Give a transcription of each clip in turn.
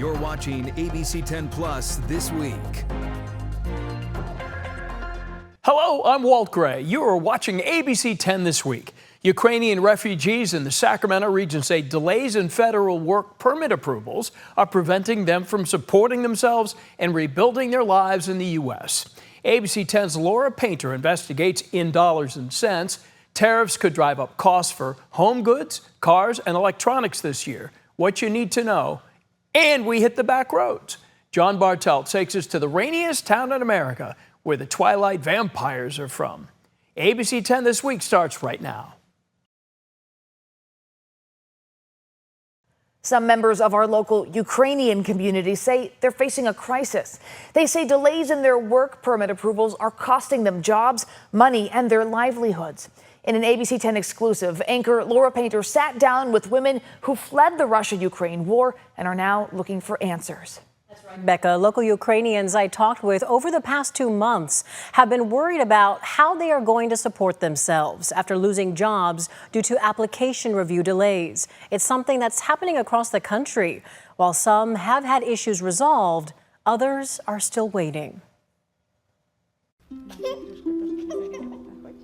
You're watching ABC10 Plus This Week. Hello, I'm Walt Gray. You are watching ABC 10 This Week. Ukrainian refugees in the Sacramento region say delays in federal work permit approvals are preventing them from supporting themselves and rebuilding their lives in the U.S. ABC 10's Laura Painter investigates in dollars and cents. Tariffs could drive up costs for home goods, cars, and electronics this year. What you need to know. And we hit the back roads. John Bartel takes us to the rainiest town in America, where the Twilight vampires are from. ABC 10 This Week starts right now. Some members of our local Ukrainian community say they're facing a crisis. They say delays in their work permit approvals are costing them jobs, money, and their livelihoods. In an ABC 10 exclusive, anchor Laura Painter sat down with women who fled the Russia-Ukraine war and are now looking for answers. Becca, local Ukrainians I talked with over the past 2 months have been worried about how they are going to support themselves after losing jobs due to application review delays. It's something that's happening across the country. While some have had issues resolved, others are still waiting.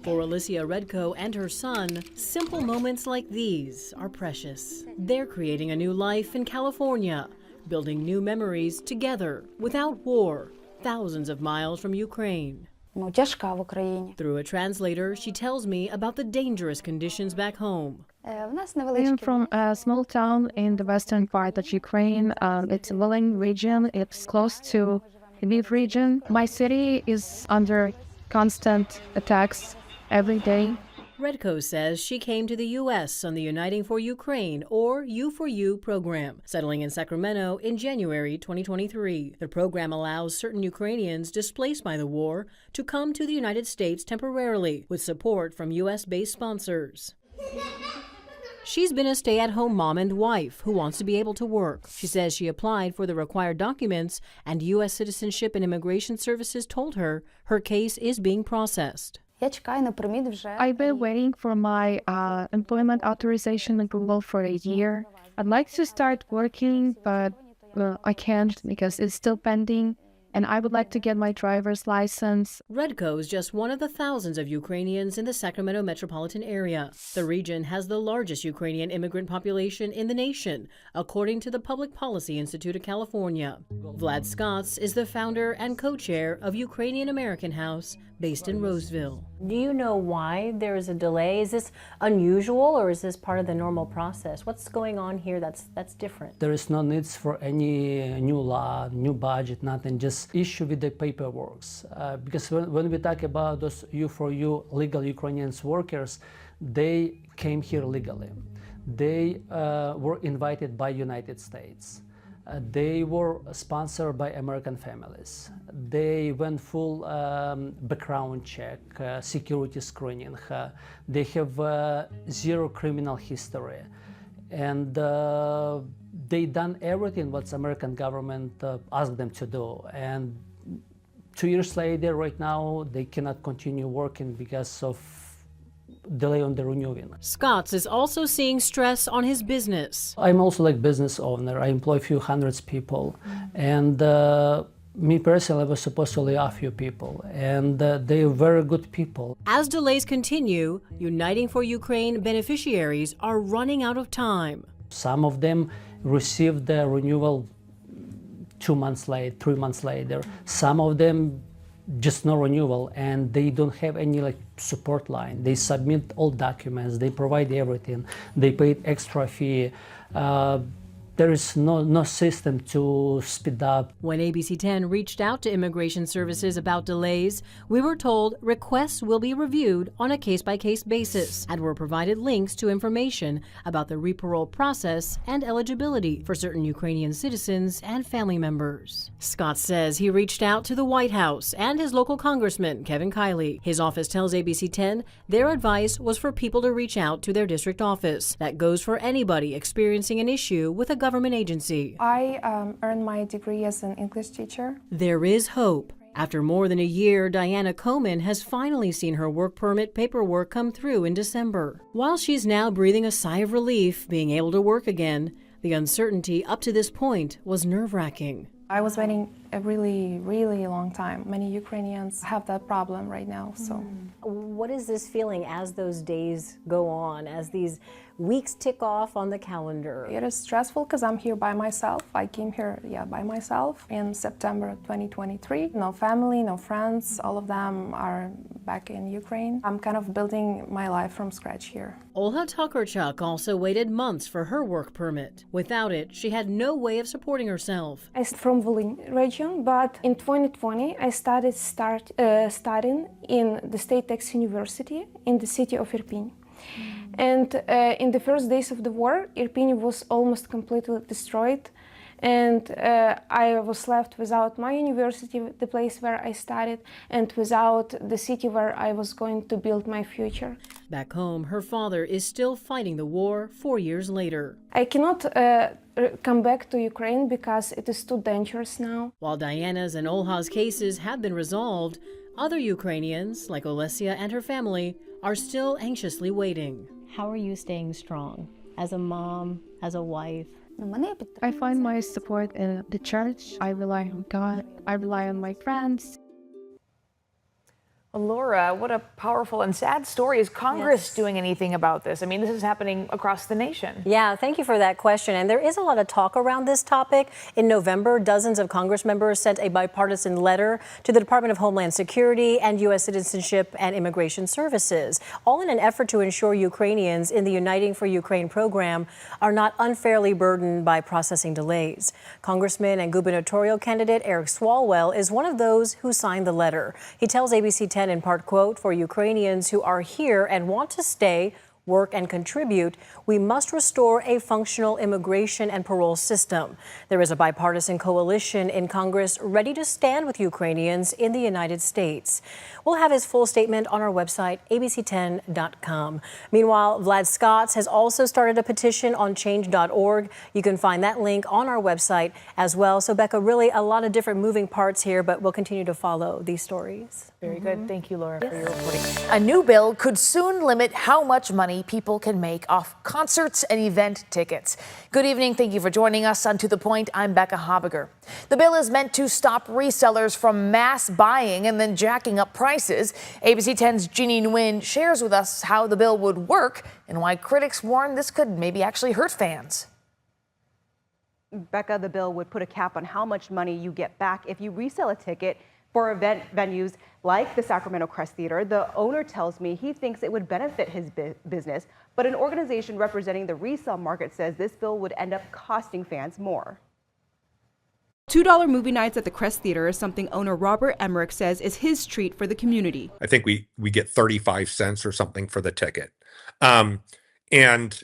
For Alicia Redko and her son, simple moments like these are precious. They're creating a new life in California, building new memories together without war, thousands of miles from Ukraine. Through a translator, she tells me about the dangerous conditions back home. I'm from a small town in the western part of Ukraine. It's a Volyn region. It's close to Lviv region. My city is under constant attacks every day. Redko says she came to the U.S. on the Uniting for Ukraine, or U4U program, settling in Sacramento in January 2023. The program allows certain Ukrainians displaced by the war to come to the United States temporarily, with support from U.S.-based sponsors. She's been a stay-at-home mom and wife who wants to be able to work. She says she applied for the required documents, and U.S. Citizenship and Immigration Services told her her case is being processed. I've been waiting for my employment authorization approval for a year. I'd like to start working, but I can't because it's still pending. And I would like to get my driver's license. Redko is just one of the thousands of Ukrainians in the Sacramento metropolitan area. The region has the largest Ukrainian immigrant population in the nation, according to the Public Policy Institute of California. Vlad Scotts is the founder and co-chair of Ukrainian American House, based in Roseville. Do you know why there is a delay? Is this unusual, or is this part of the normal process? What's going on here that's different? There is no needs for any new law, new budget, nothing, just issue with the paperwork. Because when we talk about those U4U legal Ukrainian workers, they came here legally. They were invited by United States. They were sponsored by American families. They went full background check, security screening. They have zero criminal history. And they done everything what the American government asked them to do. And 2 years later, right now, they cannot continue working because of delay on the renewing. Scotts is also seeing stress on his business. I'm also like business owner. I employ a few hundreds people. And me personally, I was supposed to lay off a few people. And they are very good people. As delays continue, Uniting for Ukraine beneficiaries are running out of time. Some of them received the renewal 2 months late, 3 months later. Some of them just no renewal, and they don't have any like support line. They submit all documents, they provide everything, they paid extra fee. There is no system to speed up. When ABC 10 reached out to Immigration Services about delays, we were told requests will be reviewed on a case-by-case basis and were provided links to information about the reparole process and eligibility for certain Ukrainian citizens and family members. Scott says he reached out to the White House and his local congressman, Kevin Kiley. His office tells ABC 10 their advice was for people to reach out to their district office. That goes for anybody experiencing an issue with a government agency. I earned my degree as an English teacher. There is hope. After more than a year, Diana Coman has finally seen her work permit paperwork come through in December. While she's now breathing a sigh of relief being able to work again, The uncertainty up to this point was nerve-wracking. I was waiting a really, really long time. Many Ukrainians have that problem right now, so. What is this feeling as those days go on, as these weeks tick off on the calendar? It is stressful because I'm here by myself. I came here, by myself in September 2023. No family, no friends, all of them are back in Ukraine. I'm kind of building my life from scratch here. Olha Tokarczuk also waited months for her work permit. Without it, she had no way of supporting herself. I'm from Volyn region, but in 2020 I started studying in the State Tax University in the city of Irpin. And in the first days of the war, Irpin was almost completely destroyed, and I was left without my university, the place where I studied, and without the city where I was going to build my future. Back home, her father is still fighting the war 4 years later. I cannot come back to Ukraine because it is too dangerous now. While Diana's and Olha's cases have been resolved, other Ukrainians, like Olesia and her family, are still anxiously waiting. How are you staying strong as a mom, as a wife? I find my support in the church. I rely on God. I rely on my friends. Well, Laura, what a powerful and sad story. Is Congress doing anything about this? I mean, this is happening across the nation. Yeah, thank you for that question. And there is a lot of talk around this topic. In November, dozens of Congress members sent a bipartisan letter to the Department of Homeland Security and U.S. Citizenship and Immigration Services, all in an effort to ensure Ukrainians in the Uniting for Ukraine program are not unfairly burdened by processing delays. Congressman and gubernatorial candidate Eric Swalwell is one of those who signed the letter. He tells ABC10 in part, quote, "For Ukrainians who are here and want to stay, work, and contribute, we must restore a functional immigration and parole system. There is a bipartisan coalition in Congress ready to stand with Ukrainians in the United States." We'll have his full statement on our website, abc10.com. Meanwhile, Vlad Scotts has also started a petition on change.org. You can find that link on our website as well. So, Becca, really a lot of different moving parts here, but we'll continue to follow these stories. Very good. Thank you, Laura, for your reporting. A new bill could soon limit how much money people can make off concerts and event tickets. Good evening. Thank you for joining us on To The Point. I'm Becca Habiger. The bill is meant to stop resellers from mass buying and then jacking up prices. ABC10's Jeannie Nguyen shares with us how the bill would work and why critics warn this could maybe actually hurt fans. Becca, the bill would put a cap on how much money you get back if you resell a ticket for event venues like the Sacramento Crest Theater. The owner tells me he thinks it would benefit his business, but an organization representing the resale market says this bill would end up costing fans more. $2 movie nights at the Crest Theater is something owner Robert Emmerich says is his treat for the community. I think we get 35 cents or something for the ticket. And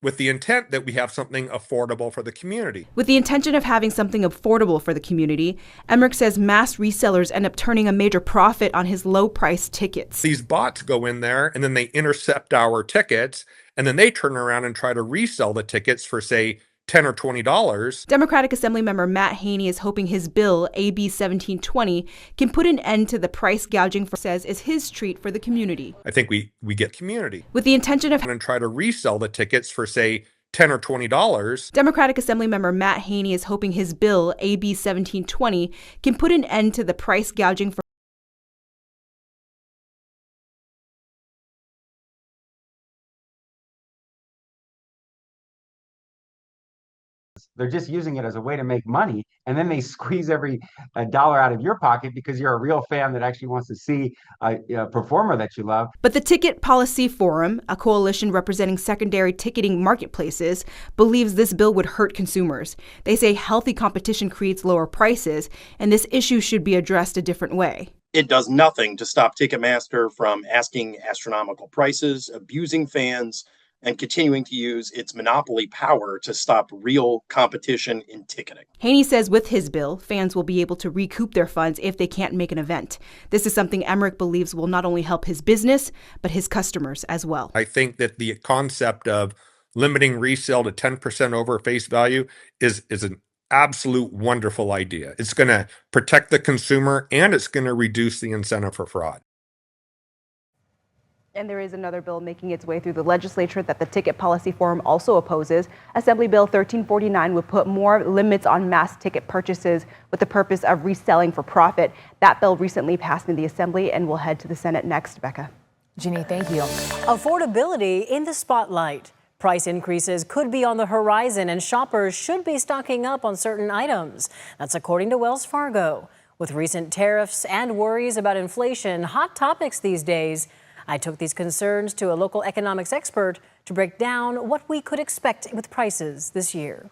with the intent that we have something affordable for the community. With the intention of having something affordable for the community, Emmerich says mass resellers end up turning a major profit on his low-priced tickets. These bots go in there and then they intercept our tickets and then they turn around and try to resell the tickets for, say, $10 or $20. Democratic Assemblymember Matt Haney is hoping his bill, AB1720, can put an end to the price gouging says is his treat for the community. I think we get community. With the intention of and try to resell the tickets for, say, $10 or $20. Democratic Assemblymember Matt Haney is hoping his bill, AB1720, can put an end to the price gouging for They're just using it as a way to make money, and then they squeeze every dollar out of your pocket because you're a real fan that actually wants to see a performer that you love. But the Ticket Policy Forum, a coalition representing secondary ticketing marketplaces, believes this bill would hurt consumers. They say healthy competition creates lower prices, and this issue should be addressed a different way. It does nothing to stop Ticketmaster from asking astronomical prices, abusing fans, and continuing to use its monopoly power to stop real competition in ticketing. Haney says with his bill, fans will be able to recoup their funds if they can't make an event. This is something Emmerich believes will not only help his business, but his customers as well. I think that the concept of limiting resale to 10% over face value is an absolute wonderful idea. It's going to protect the consumer and it's going to reduce the incentive for fraud. And there is another bill making its way through the legislature that the Ticket Policy Forum also opposes. Assembly Bill 1349 would put more limits on mass ticket purchases with the purpose of reselling for profit. That bill recently passed in the Assembly and will head to the Senate next. Becca. Ginny, thank you. Affordability in the spotlight. Price increases could be on the horizon and shoppers should be stocking up on certain items. That's according to Wells Fargo. With recent tariffs and worries about inflation hot topics these days, I took these concerns to a local economics expert to break down what we could expect with prices this year.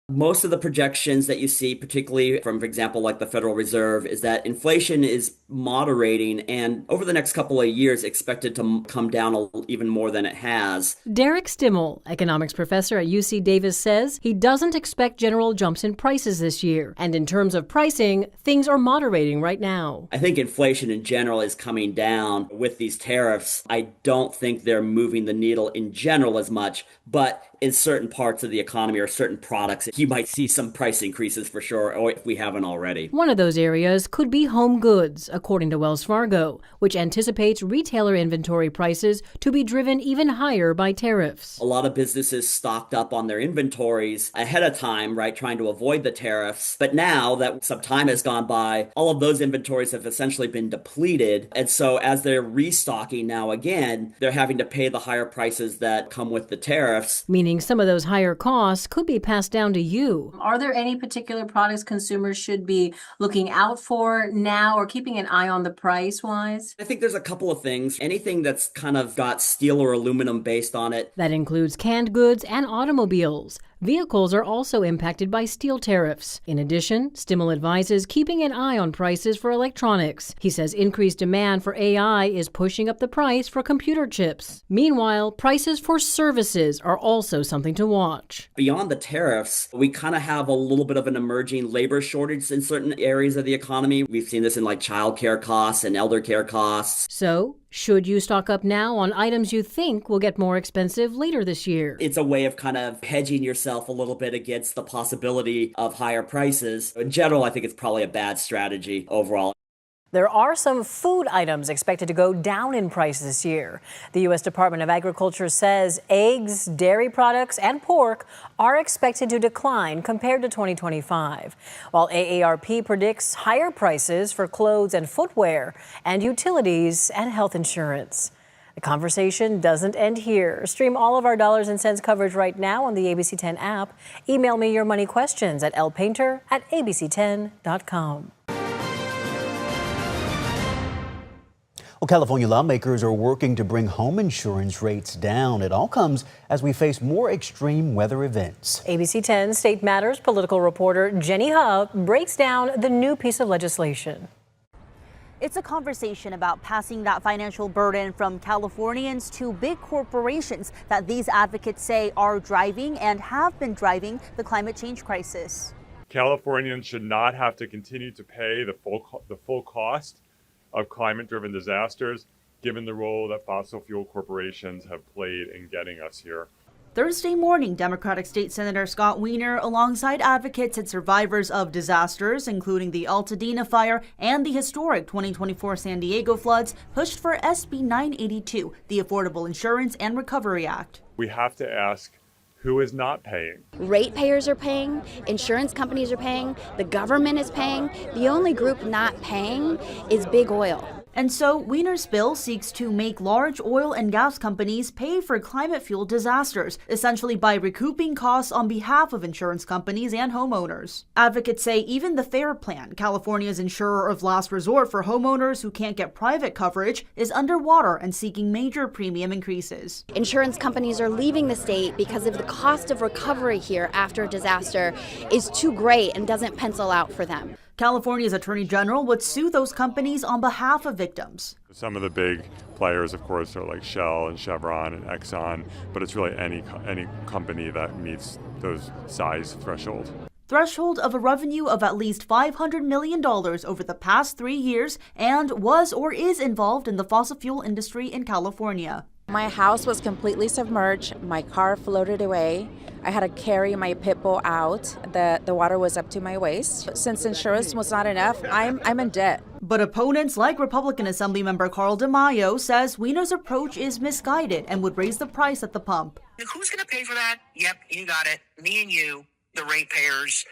Most of the projections that you see, particularly from, for example, like the Federal Reserve, is that inflation is moderating and over the next couple of years expected to come down even more than it has. Derek Stimmel, economics professor at UC Davis, says he doesn't expect general jumps in prices this year. And in terms of pricing, things are moderating right now. I think inflation in general is coming down with these tariffs. I don't think they're moving the needle in general as much, but in certain parts of the economy or certain products, you might see some price increases for sure, or if we haven't already. One of those areas could be home goods, according to Wells Fargo, which anticipates retailer inventory prices to be driven even higher by tariffs. A lot of businesses stocked up on their inventories ahead of time, right, trying to avoid the tariffs. But now that some time has gone by, all of those inventories have essentially been depleted. And so as they're restocking now again, they're having to pay the higher prices that come with the tariffs. Meaning some of those higher costs could be passed down to you. Are there any particular products consumers should be looking out for now or keeping an eye on the price-wise? I think there's a couple of things. Anything that's kind of got steel or aluminum based on it. That includes canned goods and automobiles. Vehicles are also impacted by steel tariffs. In addition, Stimmel advises keeping an eye on prices for electronics. He says increased demand for AI is pushing up the price for computer chips. Meanwhile, prices for services are also something to watch. Beyond the tariffs, we kind of have a little bit of an emerging labor shortage in certain areas of the economy. We've seen this in like childcare costs and elder care costs. So, should you stock up now on items you think will get more expensive later this year? It's a way of kind of hedging yourself a little bit against the possibility of higher prices. In general, I think it's probably a bad strategy overall. There are some food items expected to go down in price this year. The U.S. Department of Agriculture says eggs, dairy products, and pork are expected to decline compared to 2025, while AARP predicts higher prices for clothes and footwear and utilities and health insurance. The conversation doesn't end here. Stream all of our dollars and cents coverage right now on the ABC10 app. Email me your money questions at lpainter@abc10.com. Well, California lawmakers are working to bring home insurance rates down. It all comes as we face more extreme weather events. ABC10 State Matters political reporter Jenny Hub breaks down the new piece of legislation. It's a conversation about passing that financial burden from Californians to big corporations that these advocates say are driving and have been driving the climate change crisis. Californians should not have to continue to pay the full cost of climate-driven disasters, given the role that fossil fuel corporations have played in getting us here. Thursday morning, Democratic State Senator Scott Wiener, alongside advocates and survivors of disasters, including the Altadena fire and the historic 2024 San Diego floods, pushed for SB 982, the Affordable Insurance and Recovery Act. We have to ask, who is not paying? Ratepayers are paying, insurance companies are paying, the government is paying. The only group not paying is big oil. And so Wiener's bill seeks to make large oil and gas companies pay for climate-fueled disasters, essentially by recouping costs on behalf of insurance companies and homeowners. Advocates say even the FAIR Plan, California's insurer of last resort for homeowners who can't get private coverage, is underwater and seeking major premium increases. Insurance companies are leaving the state because of the cost of recovery here after a disaster is too great and doesn't pencil out for them. California's Attorney General would sue those companies on behalf of victims. Some of the big players, of course, are like Shell and Chevron and Exxon, but it's really any company that meets those size threshold. Threshold of a revenue of at least $500 million over the past 3 years and was or is involved in the fossil fuel industry in California. My house was completely submerged. My car floated away. I had to carry my pit bull out. The water was up to my waist. Since insurance was not enough, I'm in debt. But opponents like Republican Assemblymember Carl DeMaio says Wiener's approach is misguided and would raise the price at the pump. Who's going to pay for that? Yep, you got it. Me and you, the ratepayers,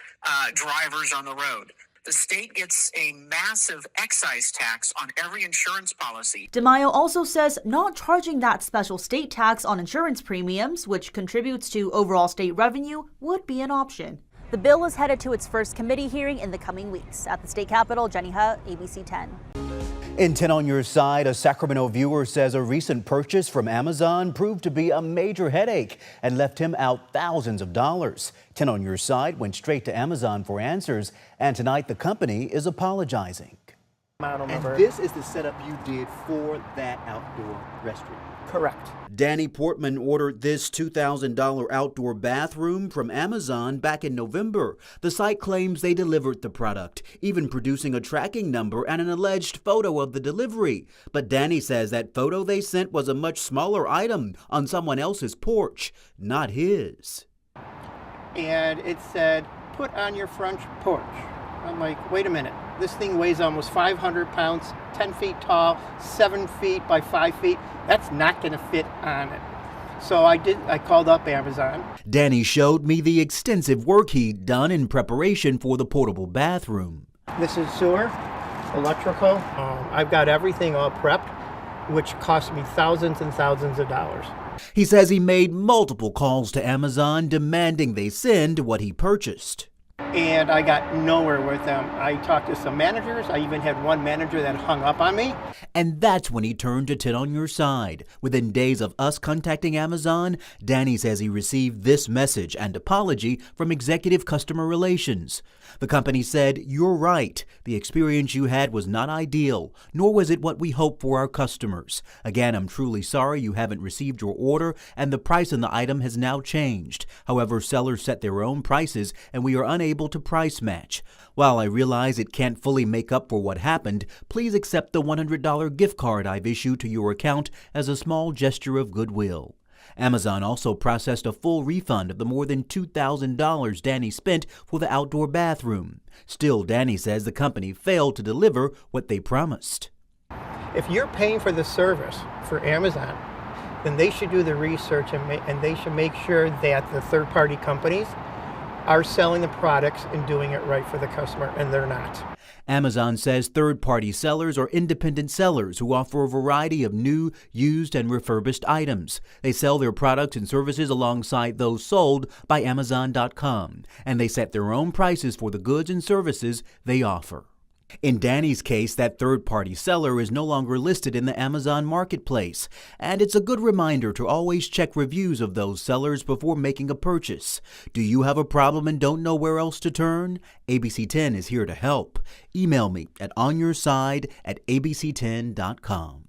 drivers on the road. The state gets a massive excise tax on every insurance policy. DeMaio also says not charging that special state tax on insurance premiums, which contributes to overall state revenue, would be an option. The bill is headed to its first committee hearing in the coming weeks. At the state capitol, Jenny Hutt, ABC 10. In 10 on Your Side, a Sacramento viewer says a recent purchase from Amazon proved to be a major headache and left him out thousands of dollars. 10 on Your Side went straight to Amazon for answers, and tonight the company is apologizing. And this is the setup you did for that outdoor restroom? Correct. Danny Portman ordered this $2,000 outdoor bathroom from Amazon back in November. The site claims they delivered the product, even producing a tracking number and an alleged photo of the delivery. But Danny says that photo they sent was a much smaller item on someone else's porch, not his. And it said, put on your front porch. I'm like, wait a minute. This thing weighs almost 500 pounds, 10 feet tall, 7 feet by 5 feet. That's not going to fit on it. So I called up Amazon. Danny showed me the extensive work he'd done in preparation for the portable bathroom. This is sewer, electrical. I've got everything all prepped, which cost me thousands and thousands of dollars. He says he made multiple calls to Amazon demanding they send what he purchased. And I got nowhere with them. I talked to some managers. I even had one manager that hung up on me. And that's when he turned to 10 on Your Side. Within days of us contacting Amazon, Danny says he received this message and apology from Executive Customer Relations. The company said, "You're right. The experience you had was not ideal, nor was it what we hoped for our customers. Again, I'm truly sorry you haven't received your order, and the price on the item has now changed. However, sellers set their own prices, and we are unable to price match. While I realize it can't fully make up for what happened, please accept the $100 gift card I've issued to your account as a small gesture of goodwill." Amazon also processed a full refund of the more than $2,000 Danny spent for the outdoor bathroom. Still, Danny says the company failed to deliver what they promised. If you're paying for the service for Amazon, then they should do the research and they should make sure that the third-party companies are selling the products and doing it right for the customer, and they're not. Amazon says third-party sellers are independent sellers who offer a variety of new, used, and refurbished items. They sell their products and services alongside those sold by Amazon.com, and they set their own prices for the goods and services they offer. In Danny's case, that third-party seller is no longer listed in the Amazon marketplace, and it's a good reminder to always check reviews of those sellers before making a purchase. Do you have a problem and don't know where else to turn? ABC 10 is here to help. Email me at onyourside@abc10.com.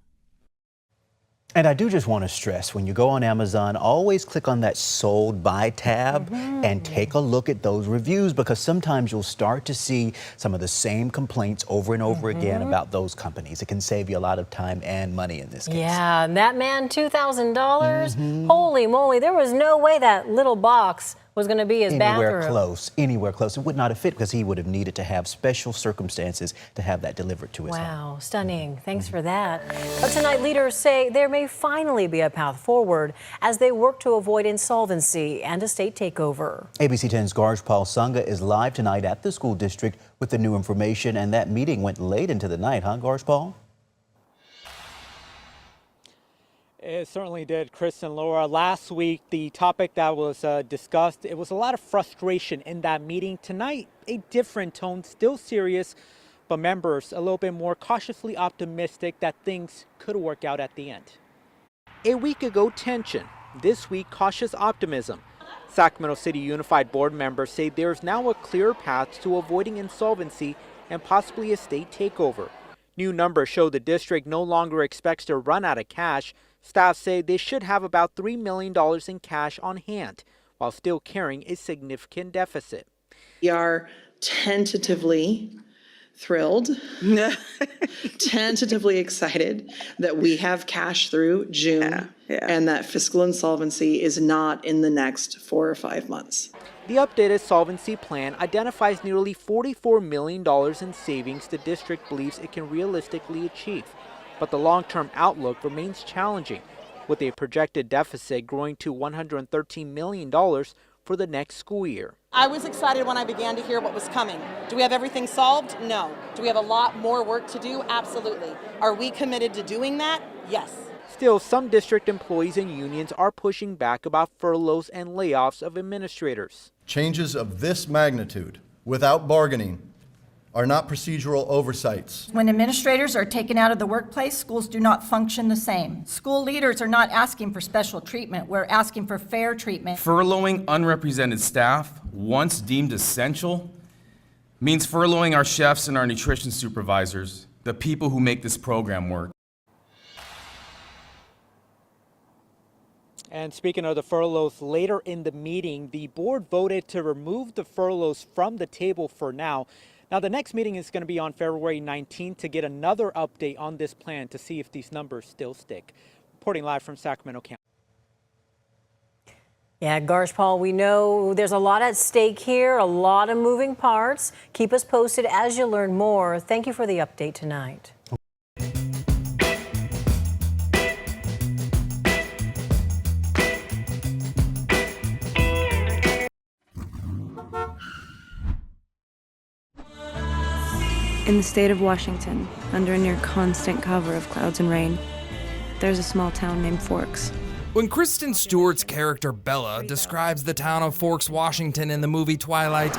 And I do just want to stress, when you go on Amazon, always click on that sold by tab and take a look at those reviews, because sometimes you'll start to see some of the same complaints over and over again about those companies. It can save you a lot of time and money in this case. Yeah, and that man, $2,000? Holy moly, there was no way that little box was going to be his bathroom. Anywhere close. It would not have fit because he would have needed to have special circumstances to have that delivered to his home. Wow, stunning. Thanks for that. But tonight, leaders say there may finally be a path forward as they work to avoid insolvency and a state takeover. ABC 10's Paul Sunga is live tonight at the school district with the new information, and that meeting went late into the night, huh, Paul? It certainly did, Chris and Laura. Last week, the topic that was discussed, it was a lot of frustration in that meeting. Tonight, a different tone, still serious, but members a little bit more cautiously optimistic that things could work out at the end. A week ago, tension. This week, cautious optimism. Sacramento City Unified Board members say there's now a clear path to avoiding insolvency and possibly a state takeover. New numbers show the district no longer expects to run out of cash. Staff say they should have about $3 million in cash on hand, while still carrying a significant deficit. We are tentatively thrilled, tentatively excited that we have cash through June and that fiscal insolvency is not in the next 4 or 5 months. The updated solvency plan identifies nearly $44 million in savings the district believes it can realistically achieve. But the long-term outlook remains challenging, with a projected deficit growing to $113 million for the next school year. I was excited when I began to hear what was coming. Do we have everything solved? No. Do we have a lot more work to do? Absolutely. Are we committed to doing that? Yes. Still, some district employees and unions are pushing back about furloughs and layoffs of administrators. Changes of this magnitude, without bargaining, are not procedural oversights. When administrators are taken out of the workplace, schools do not function the same. School leaders are not asking for special treatment. We're asking for fair treatment. Furloughing unrepresented staff, once deemed essential, means furloughing our chefs and our nutrition supervisors, the people who make this program work. And speaking of the furloughs, later in the meeting, the board voted to remove the furloughs from the table for now. Now, the next meeting is going to be on February 19th to get another update on this plan to see if these numbers still stick. Reporting live from Sacramento County. Yeah, Paul, we know there's a lot at stake here, a lot of moving parts. Keep us posted as you learn more. Thank you for the update tonight. In the state of Washington, under a near constant cover of clouds and rain, there's a small town named Forks. When Kristen Stewart's character Bella describes the town of Forks, Washington in the movie Twilight,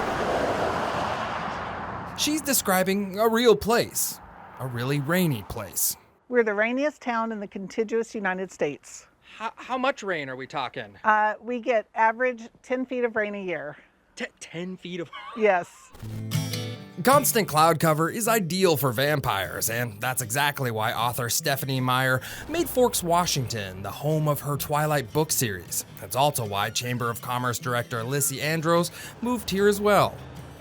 she's describing a real place, a really rainy place. We're the rainiest town in the contiguous United States. How much rain are we talking? We get average 10 feet of rain a year. 10 feet of... Yes. Constant cloud cover is ideal for vampires, and that's exactly why author Stephanie Meyer made Forks, Washington the home of her Twilight book series. That's also why Chamber of Commerce director Lissy Andros moved here as well.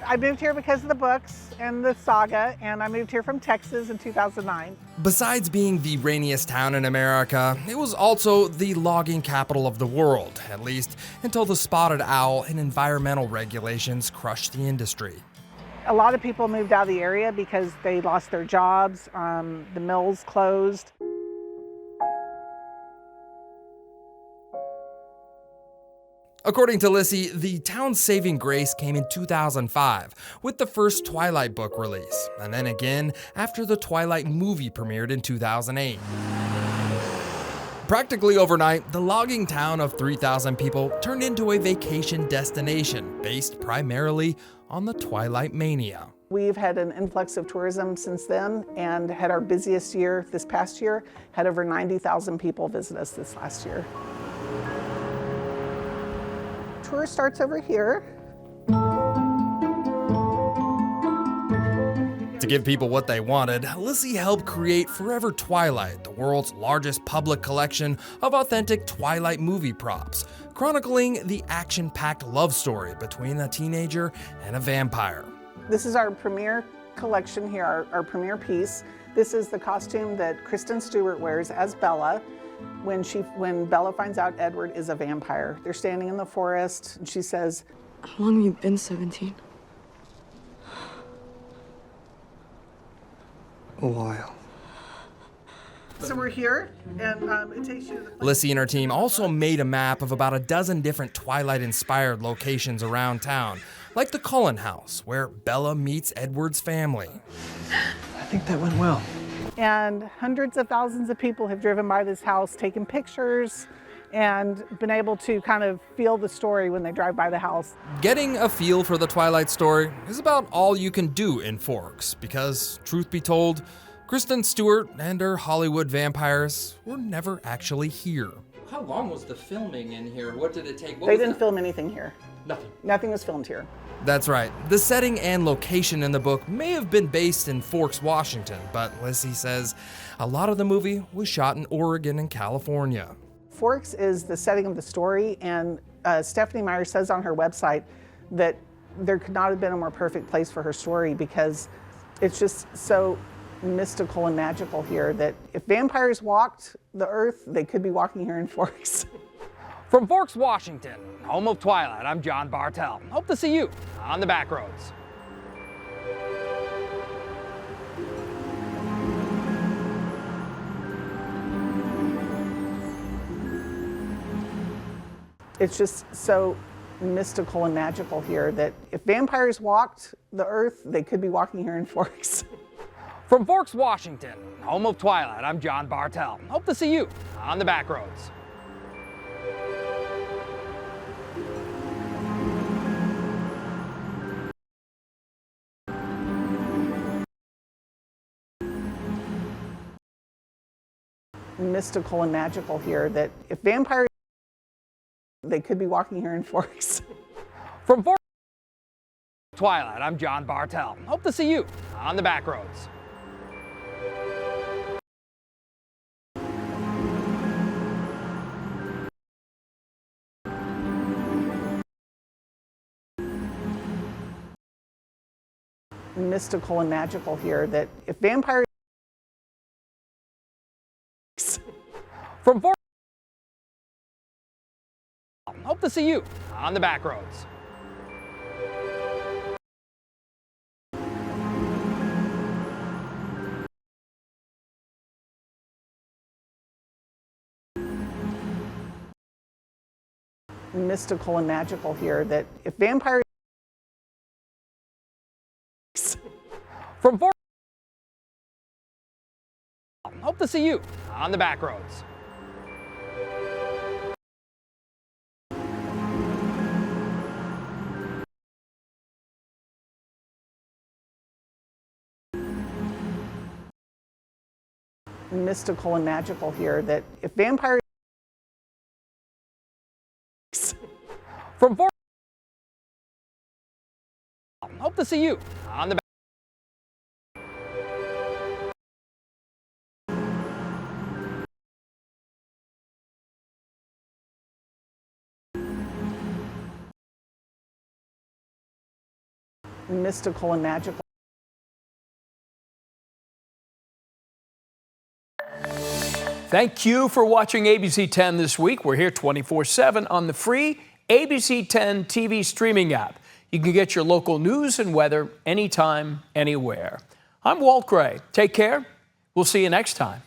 I moved here because of the books and the saga, and I moved here from Texas in 2009. Besides being the rainiest town in America, it was also the logging capital of the world, at least until the spotted owl and environmental regulations crushed the industry. A lot of people moved out of the area because they lost their jobs, the mills closed. According to Lissy, the town's saving grace came in 2005 with the first Twilight book release, and then again after the Twilight movie premiered in 2008. Practically overnight, the logging town of 3,000 people turned into a vacation destination based primarily on the Twilight mania. We've had an influx of tourism since then and had our busiest year this past year, had over 90,000 people visit us this last year. Tour starts over here. To give people what they wanted, Lissy helped create Forever Twilight, the world's largest public collection of authentic Twilight movie props, chronicling the action-packed love story between a teenager and a vampire. This is our premiere collection here, our premiere piece. This is the costume that Kristen Stewart wears as Bella when Bella finds out Edward is a vampire. They're standing in the forest, and she says, "How long have you been 17? A while." So we're here, and it takes you to the... Lissy and her team also made a map of about a dozen different Twilight-inspired locations around town, like the Cullen House, where Bella meets Edward's family. I think that went well. And hundreds of thousands of people have driven by this house, taken pictures, and been able to kind of feel the story when they drive by the house. Getting a feel for the Twilight story is about all you can do in Forks, because, truth be told, Kristen Stewart and her Hollywood vampires were never actually here. How long was the filming in here? What did it take? They didn't film anything here. Nothing. Nothing was filmed here. That's right. The setting and location in the book may have been based in Forks, Washington, but Lissy says a lot of the movie was shot in Oregon and California. Forks is the setting of the story, and Stephanie Meyer says on her website that there could not have been a more perfect place for her story because It's just so mystical and magical here that if vampires walked the earth, they could be walking here in Forks. From Forks, Washington, home of Twilight, I'm John Bartel. Hope to see you on the back roads. It's just so mystical and magical here that if vampires walked the earth, they could be walking here in Forks. From Forks, Washington, home of Twilight, I'm John Bartel. Hope to see you on the back roads. Mystical and magical here that if vampires, they could be walking here in Forks. From Forks, Twilight, I'm John Bartel. Hope to see you on the back roads. Mystical and magical here that if vampires, From Forks, hope to see you on the back roads. mystical and magical here that if vampires, From Forks, hope to see you on the back roads. mystical and magical here that if vampires, From Forks, hope to see you on the back. mystical and magical. Thank you for watching ABC 10 this week. We're here 24/7 on the free ABC 10 TV streaming app. You can get your local news and weather anytime, anywhere. I'm Walt Gray. Take care. We'll see you next time.